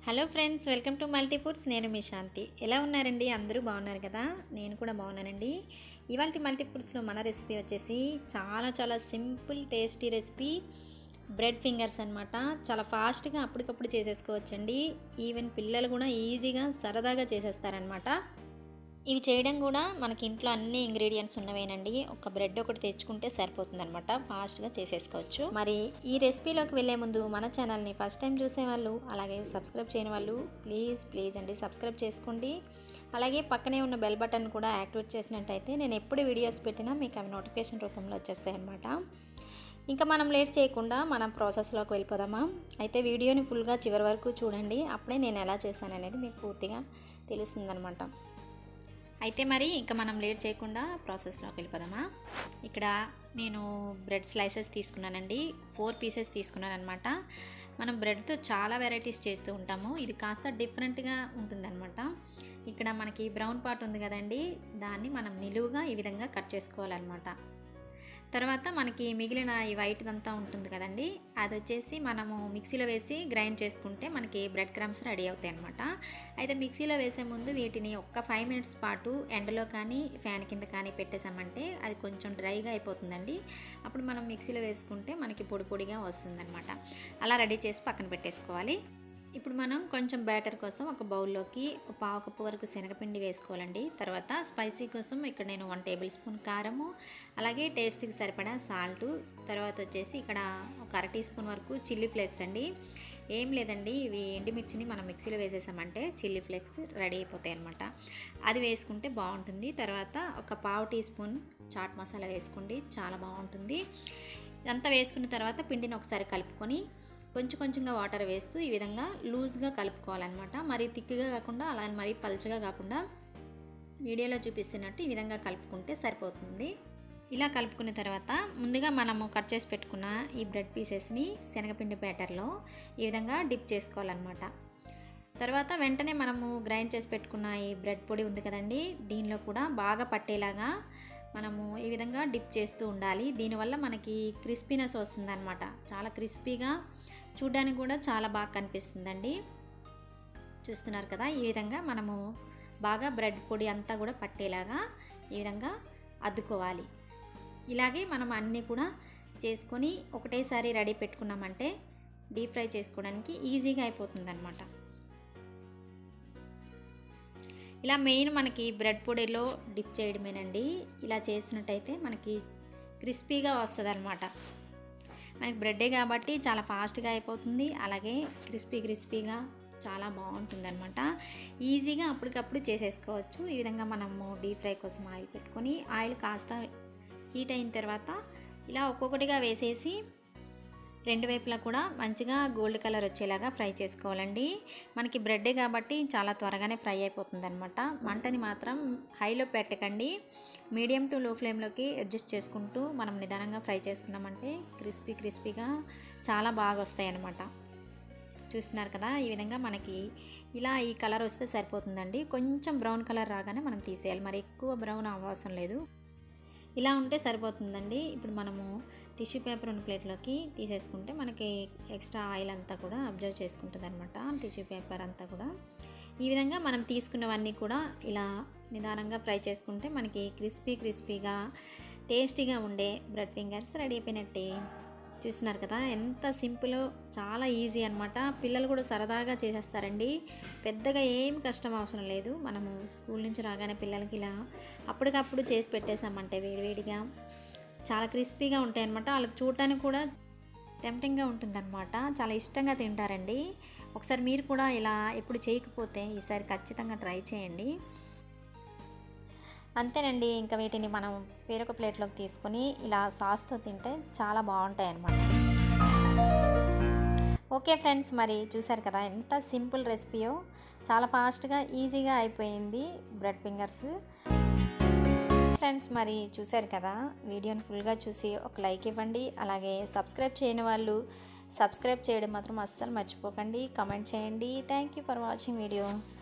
Hello friends, welcome to multi foods. నేను మీ శాంతి. ఎలా ఉన్నారండి? అందరూ బాగున్నారు కదా? నేను కూడా బాగున్నానండి. ఇవాళ మల్టీ ఫుడ్స్లో మన రెసిపీ వచ్చేసి చాలా simple tasty recipe bread fingers అనమాట. చాలా ఫాస్ట్గా అప్పటికప్పుడు చేసేసుకోవచ్చండి. ఈవెన్ పిల్లలు కూడా ఈజీగా సరదాగా చేసేస్తారనమాట. ఇవి చేయడం కూడా మనకి ఇంట్లో అన్ని ఇంగ్రీడియంట్స్ ఉన్నవేనండి. ఒక బ్రెడ్ ఒకటి తెచ్చుకుంటే సరిపోతుందనమాట. ఫాస్ట్గా చేసేసుకోవచ్చు. మరి ఈ రెసిపీలోకి వెళ్ళే ముందు మన ఛానల్ని ఫస్ట్ టైం చూసేవాళ్ళు, అలాగే సబ్స్క్రైబ్ చేయని వాళ్ళు ప్లీజ్ అండి సబ్స్క్రైబ్ చేసుకోండి. అలాగే పక్కనే ఉన్న బెల్ బటన్ కూడా యాక్టివేట్ చేసినట్టయితే నేను ఎప్పుడు వీడియోస్ పెట్టినా మీకు అవి నోటిఫికేషన్ రూపంలో వచ్చేస్తాయి అనమాట. ఇంకా మనం లేట్ చేయకుండా మనం ప్రాసెస్లోకి వెళ్ళిపోదామా? అయితే వీడియోని ఫుల్గా చివరి వరకు చూడండి. అప్పుడే నేను ఎలా చేశాననేది మీకు పూర్తిగా తెలుస్తుందనమాట. అయితే మరి ఇంకా మనం లేట్ చేయకుండా ప్రాసెస్లోకి వెళ్ళిపోదామా? ఇక్కడ నేను బ్రెడ్ స్లైసెస్ తీసుకున్నానండి. 4 పీసెస్ తీసుకున్నాను అనమాట. మనం బ్రెడ్తో చాలా వెరైటీస్ చేస్తూ ఉంటాము. ఇది కాస్త డిఫరెంట్గా ఉంటుందన్నమాట. ఇక్కడ మనకి బ్రౌన్ పార్ట్ ఉంది కదండి, దాన్ని మనం నిలువుగా ఈ విధంగా కట్ చేసుకోవాలన్నమాట. తర్వాత మనకి మిగిలిన ఈ వైట్దంతా ఉంటుంది కదండి, అది వచ్చేసి మనము మిక్సీలో వేసి గ్రైండ్ చేసుకుంటే మనకి బ్రెడ్ క్రమ్స్ రెడీ అవుతాయి అనమాట. అయితే మిక్సీలో వేసే ముందు వీటిని ఒక్క 5 మినిట్స్ పాటు ఎండలో కానీ ఫ్యాన్ కింద కానీ పెట్టేసామంటే అది కొంచెం డ్రైగా అయిపోతుందండి. అప్పుడు మనం మిక్సీలో వేసుకుంటే మనకి పొడి పొడిగా వస్తుందన్నమాట. అలా రెడీ చేసి పక్కన పెట్టేసుకోవాలి. ఇప్పుడు మనం కొంచెం బ్యాటర్ కోసం ఒక బౌల్లోకి ఒక 1/2 కప్పు వరకు శనగపిండి వేసుకోవాలండి. తర్వాత స్పైసీ కోసం ఇక్కడ నేను 1 టేబుల్ స్పూన్ కారము, అలాగే టేస్ట్కి సరిపడా సాల్టు, తర్వాత వచ్చేసి ఇక్కడ ఒక 1/2 టీ స్పూన్ వరకు చిల్లీ ఫ్లేక్స్ అండి. ఏం లేదండి, ఇవి ఎండుమిర్చిని మనం మిక్సీలో వేసేసామంటే చిల్లీ ఫ్లేక్స్ రెడీ అయిపోతాయి అనమాట. అది వేసుకుంటే బాగుంటుంది. తర్వాత ఒక 1/2 టీ స్పూన్ చాట్ మసాలా వేసుకోండి, చాలా బాగుంటుంది. ఇదంతా వేసుకున్న తర్వాత పిండిని ఒకసారి కలుపుకొని కొంచెంగా వాటర్ వేస్తూ ఈ విధంగా లూజ్గా కలుపుకోవాలన్నమాట. మరీ థిక్గా కాకుండా అలా మరీ పల్చగా కాకుండా వీడియోలో చూపిస్తున్నట్టు ఈ విధంగా కలుపుకుంటే సరిపోతుంది. ఇలా కలుపుకున్న తర్వాత ముందుగా మనము కట్ చేసి పెట్టుకున్న ఈ బ్రెడ్ పీసెస్ని శనగపిండి బ్యాటర్లో ఈ విధంగా డిప్ చేసుకోవాలన్నమాట. తర్వాత వెంటనే మనము గ్రైండ్ చేసి పెట్టుకున్న ఈ బ్రెడ్ పొడి ఉంది కదండి, దీనిలో కూడా బాగా పట్టేలాగా మనము ఈ విధంగా డిప్ చేస్తూ ఉండాలి. దీనివల్ల మనకి క్రిస్పీనెస్ వస్తుందన్నమాట. చాలా క్రిస్పీగా, చూడడానికి కూడా చాలా బాగా కనిపిస్తుందండి. చూస్తున్నారు కదా, ఈ విధంగా మనము బాగా బ్రెడ్ పొడి అంతా కూడా పట్టేలాగా ఈ విధంగా అద్దుకోవాలి. ఇలాగే మనం అన్నీ కూడా చేసుకొని ఒకటేసారి రెడీ పెట్టుకున్నామంటే డీప్ ఫ్రై చేసుకోవడానికి ఈజీగా అయిపోతుందన్నమాట. ఇలా మెయిన్ మనకి బ్రెడ్ పొడిలో డిప్ చేయడమేనండి. ఇలా చేసినట్టయితే మనకి క్రిస్పీగా వస్తుంది అనమాట. మనకి బ్రెడ్డే కాబట్టి చాలా ఫాస్ట్గా అయిపోతుంది, అలాగే క్రిస్పీగా చాలా బాగుంటుంది అనమాట. ఈజీగా అప్పటికప్పుడు చేసేసుకోవచ్చు. ఈ విధంగా మనము డీప్ ఫ్రై కోసం ఆయిల్ పెట్టుకొని ఆయిల్ కాస్త హీట్ అయిన తర్వాత ఇలా ఒక్కొక్కటిగా వేసేసి రెండు వైపులా కూడా మంచిగా గోల్డ్ కలర్ వచ్చేలాగా ఫ్రై చేసుకోవాలండి. మనకి బ్రెడ్డే కాబట్టి చాలా త్వరగానే ఫ్రై అయిపోతుంది అనమాట. మంటని మాత్రం హైలో పెట్టకండి, మీడియం టు లో ఫ్లేమ్లోకి అడ్జస్ట్ చేసుకుంటూ మనం నిదానంగా ఫ్రై చేసుకున్నామంటే క్రిస్పీగా చాలా బాగా వస్తాయి అన్నమాట. చూస్తున్నారు కదా, ఈ విధంగా మనకి ఇలా ఈ కలర్ వస్తే సరిపోతుందండి. కొంచెం బ్రౌన్ కలర్ రాగానే మనం తీసేయాలి, మరి ఎక్కువ బ్రౌన్ అవసరం లేదు. ఇలా ఉంటే సరిపోతుందండి. ఇప్పుడు మనము టిష్యూ పేపర్ ఉన్న ప్లేట్లోకి తీసేసుకుంటే మనకి ఎక్స్ట్రా ఆయిల్ అంతా కూడా అబ్జర్వ్ చేసుకుంటుంది అనమాట, టిష్యూ పేపర్ అంతా కూడా. ఈ విధంగా మనం తీసుకున్నవన్నీ కూడా ఇలా నిదానంగా ఫ్రై చేసుకుంటే మనకి క్రిస్పీగా టేస్టీగా ఉండే బ్రెడ్ ఫింగర్స్ రెడీ అయిపోయినట్టే. చూస్తున్నారు కదా, ఎంత సింపుల్, చాలా ఈజీ అనమాట. పిల్లలు కూడా సరదాగా చేసేస్తారండి. పెద్దగా ఏం కష్టం అవసరం లేదు. మనము స్కూల్ నుంచి రాగానే పిల్లలకి ఇలా అప్పటికప్పుడు చేసి పెట్టేసామంటే వేడివేడిగా చాలా క్రిస్పీగా ఉంటాయి అనమాట. వాళ్ళకి చూడటానికి కూడా టెంప్టింగ్గా ఉంటుందన్నమాట. చాలా ఇష్టంగా తింటారండి. ఒకసారి మీరు కూడా ఇలా ఎప్పుడు చేయకపోతే ఈసారి ఖచ్చితంగా ట్రై చేయండి. అంతేనండి, ఇంకా వీటిని మనం వేరొక ప్లేట్లోకి తీసుకొని ఇలా సాస్తో తింటే చాలా బాగుంటాయి అన్నమాట. ఓకే ఫ్రెండ్స్, మరి చూసారు కదా ఎంత సింపుల్ రెసిపీయో. చాలా ఫాస్ట్గా ఈజీగా అయిపోయింది బ్రెడ్ ఫింగర్స్. ఫ్రెండ్స్, మరి చూసారు కదా, వీడియోని ఫుల్గా చూసి ఒక లైక్ ఇవ్వండి. అలాగే సబ్స్క్రైబ్ చేయని వాళ్ళు సబ్స్క్రైబ్ చేయడం మాత్రం అస్సలు మర్చిపోకండి. కమెంట్ చేయండి. Thank you for watching video.